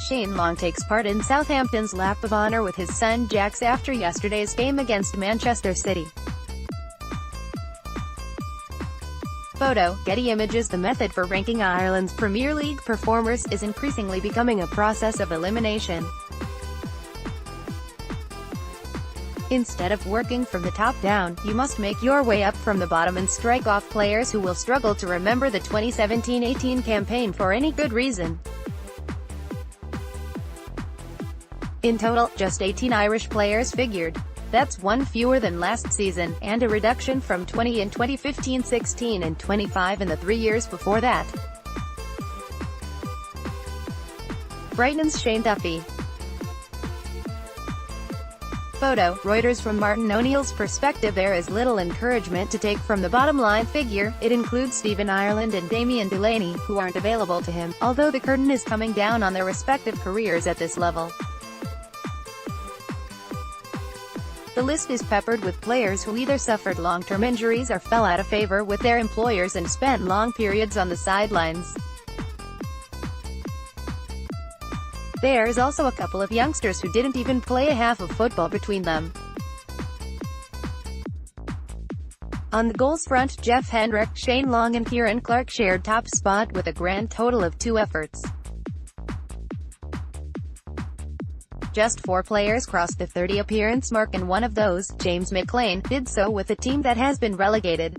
Shane Long takes part in Southampton's lap of honour with his son Jax after yesterday's game against Manchester City. Photo, Getty Images. The method for ranking Ireland's Premier League performers is increasingly becoming a process of elimination. Instead of working from the top down, you must make your way up from the bottom and strike off players who will struggle to remember the 2017-18 campaign for any good reason. In total, just 18 Irish players figured. That's one fewer than last season, and a reduction from 20 in 2015-16 and 25 in the 3 years before that. Brighton's Shane Duffy. Photo, Reuters. From Martin O'Neill's perspective, there is little encouragement to take from the bottom-line figure. It includes Stephen Ireland and Damien Delaney, who aren't available to him, although the curtain is coming down on their respective careers at this level. The list is peppered with players who either suffered long-term injuries or fell out of favor with their employers and spent long periods on the sidelines. There's also a couple of youngsters who didn't even play a half of football between them. On the goals front, Jeff Hendrick, Shane Long and Kieran Clark shared top spot with a grand total of 2 efforts. Just 4 players crossed the 30-appearance mark, and one of those, James McLean, did so with a team that has been relegated.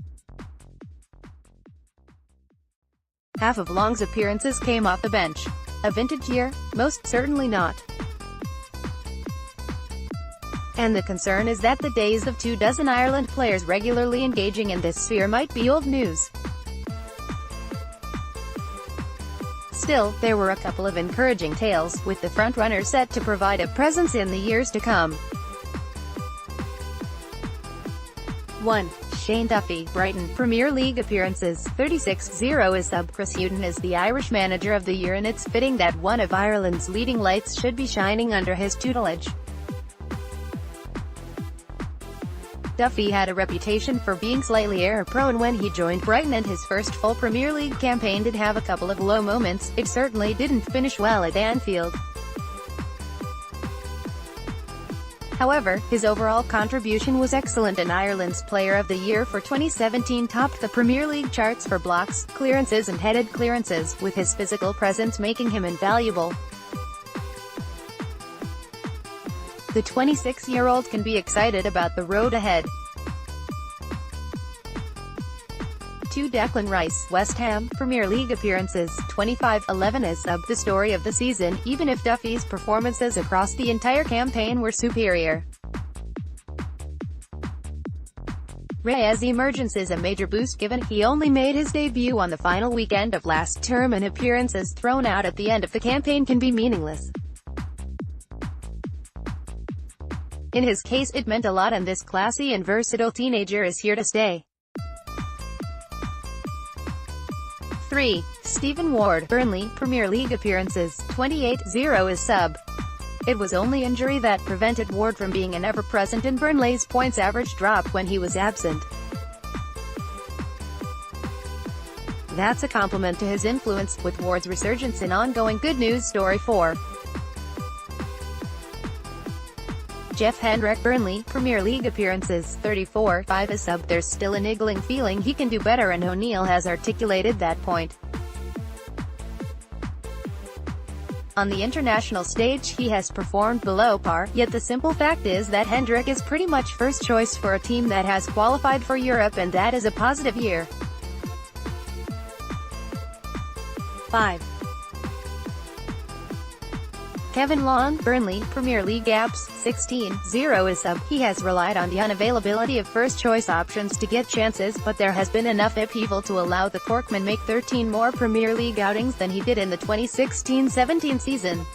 Half of Long's appearances came off the bench. A vintage year? Most certainly not. And the concern is that the days of 24 Ireland players regularly engaging in this sphere might be old news. Still, there were a couple of encouraging tales, with the frontrunner set to provide a presence in the years to come. 1. Shane Duffy, Brighton. Premier League appearances, 36-0 is sub. Chris Hughton is the Irish Manager of the Year, and it's fitting that one of Ireland's leading lights should be shining under his tutelage. Duffy had a reputation for being slightly error-prone when he joined Brighton, and his first full Premier League campaign did have a couple of low moments. It certainly didn't finish well at Anfield. However, his overall contribution was excellent, and Ireland's Player of the Year for 2017 topped the Premier League charts for blocks, clearances and headed clearances, with his physical presence making him invaluable. The 26-year-old can be excited about the road ahead. 2. Declan Rice, West Ham. Premier League appearances, 25-11 as sub. The story of the season, even if Duffy's performances across the entire campaign were superior. Ray's emergence is a major boost given he only made his debut on the final weekend of last term, and appearances thrown out at the end of the campaign can be meaningless. In his case, it meant a lot, and this classy and versatile teenager is here to stay. 3. Stephen Ward, Burnley. Premier League appearances, 28-0 is sub. It was only injury that prevented Ward from being an ever-present in Burnley's points average drop when he was absent. That's a compliment to his influence, with Ward's resurgence an ongoing good news story. 4. Jeff Hendrick, Burnley. Premier League appearances, 34-5 is sub. There's still a niggling feeling he can do better, and O'Neill has articulated that point. On the international stage, he has performed below par, yet the simple fact is that Hendrick is pretty much first choice for a team that has qualified for Europe, and that is a positive year. 5. Kevin Long, Burnley. Premier League apps, 16-0 is sub. He has relied on the unavailability of first-choice options to get chances, but there has been enough upheaval to allow the Corkman make 13 more Premier League outings than he did in the 2016-17 season.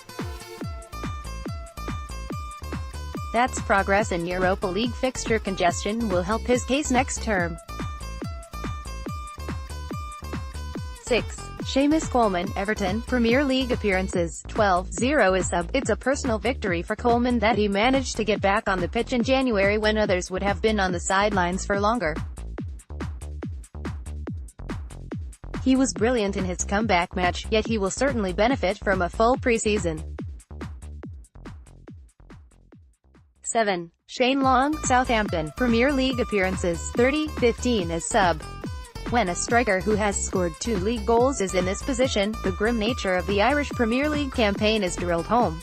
That's progress, and Europa League fixture congestion will help his case next term. 6. Seamus Coleman, Everton. Premier League appearances, 12-0 is sub. It's a personal victory for Coleman that he managed to get back on the pitch in January when others would have been on the sidelines for longer. He was brilliant in his comeback match, yet he will certainly benefit from a full pre-season. 7. Shane Long, Southampton, Premier League appearances, 30, 15 as sub. When a striker who has scored 2 league goals is in this position, the grim nature of the Irish Premier League campaign is drilled home.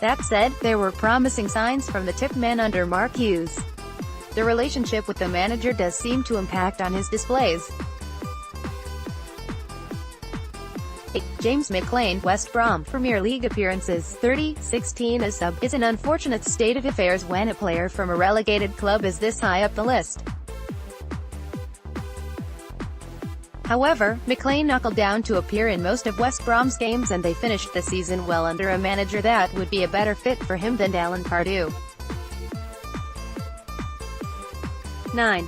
That said, there were promising signs from the tip man under Mark Hughes. The relationship with the manager does seem to impact on his displays. 8. James McClean, West Brom, Premier League appearances, 30, 16 as sub. It's an unfortunate state of affairs when a player from a relegated club is this high up the list. However, McClean knuckled down to appear in most of West Brom's games and they finished the season well under a manager that would be a better fit for him than Alan Pardew. 9.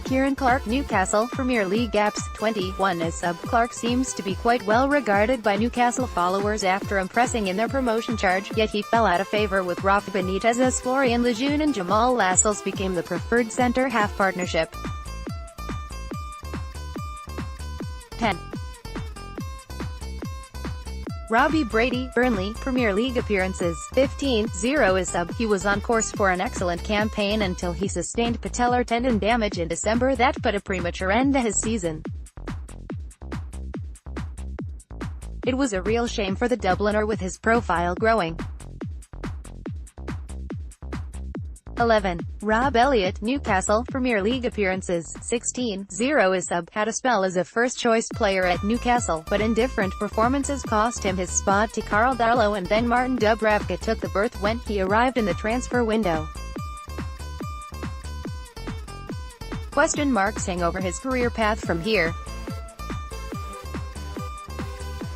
Kieran Clark, Newcastle, Premier League apps, 21 as sub. Clark seems to be quite well regarded by Newcastle followers after impressing in their promotion charge, yet he fell out of favour with Rafa Benitez as Florian Lejeune and Jamal Lascelles became the preferred centre-half partnership. 10. Robbie Brady, Burnley, Premier League appearances, 15, 0 as sub. He was on course for an excellent campaign until he sustained patellar tendon damage in December that put a premature end to his season. It was a real shame for the Dubliner with his profile growing. 11. Rob Elliott, Newcastle, Premier League appearances, 16, 0 as sub. Had a spell as a first-choice player at Newcastle, but indifferent performances cost him his spot to Karl Darlow and then Martin Dubravka took the berth when he arrived in the transfer window. Question marks hang over his career path from here.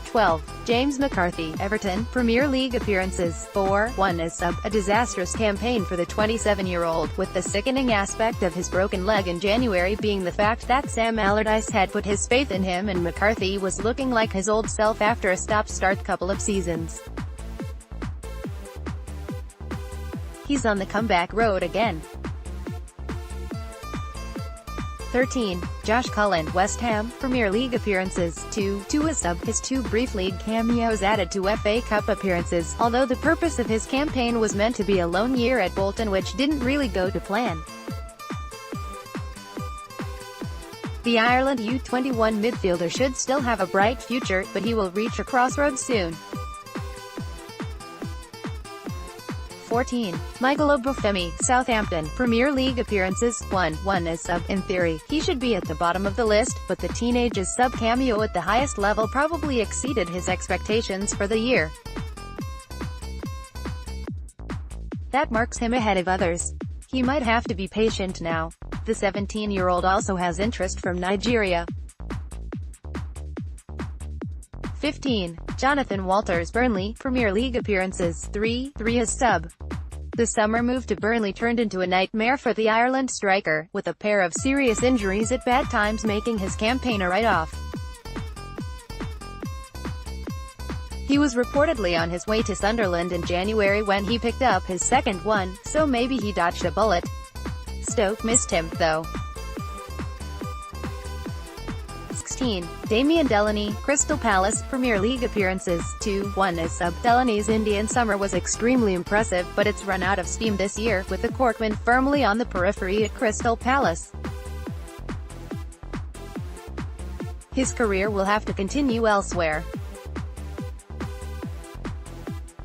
12. James McCarthy, Everton, Premier League appearances, 4, 1 as sub. A disastrous campaign for the 27-year-old, with the sickening aspect of his broken leg in January being the fact that Sam Allardyce had put his faith in him and McCarthy was looking like his old self after a stop-start couple of seasons. He's on the comeback road again. 13. Josh Cullen, West Ham, Premier League appearances, 2 as sub. His 2 brief league cameos added to FA Cup appearances, although the purpose of his campaign was meant to be a lone year at Bolton which didn't really go to plan. The Ireland U21 midfielder should still have a bright future, but he will reach a crossroads soon. 14. Michael Obafemi, Southampton, Premier League appearances, 1 as sub. In theory, he should be at the bottom of the list, but the teenager's sub cameo at the highest level probably exceeded his expectations for the year. That marks him ahead of others. He might have to be patient now. The 17-year-old also has interest from Nigeria. 15. Jonathan Walters, Burnley, Premier League appearances, 3 as sub. The summer move to Burnley turned into a nightmare for the Ireland striker, with a pair of serious injuries at bad times making his campaign a write-off. He was reportedly on his way to Sunderland in January when he picked up his second one, so maybe he dodged a bullet. Stoke missed him, though. 16. Damien Delaney, Crystal Palace, Premier League appearances, 2-1 as sub. Delaney's Indian summer was extremely impressive, but it's run out of steam this year, with the Corkman firmly on the periphery at Crystal Palace. His career will have to continue elsewhere.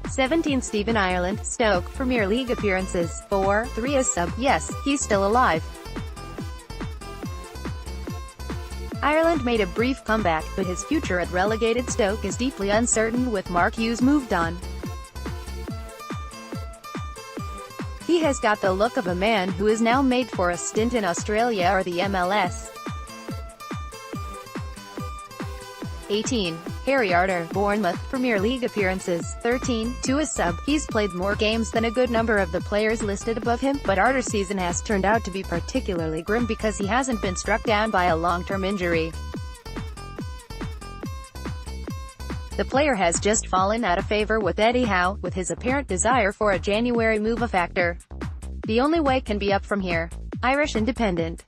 17. Stephen Ireland, Stoke, Premier League appearances, 4-3 as sub. Yes, he's still alive. Ireland made a brief comeback, but his future at relegated Stoke is deeply uncertain with Mark Hughes moved on. He has got the look of a man who is now made for a stint in Australia or the MLS. 18. Harry Arter, Bournemouth, Premier League appearances, 13-2 as sub. He's played more games than a good number of the players listed above him, but Arter's season has turned out to be particularly grim because he hasn't been struck down by a long-term injury. The player has just fallen out of favour with Eddie Howe, with his apparent desire for a January move a factor. The only way can be up from here. Irish Independent.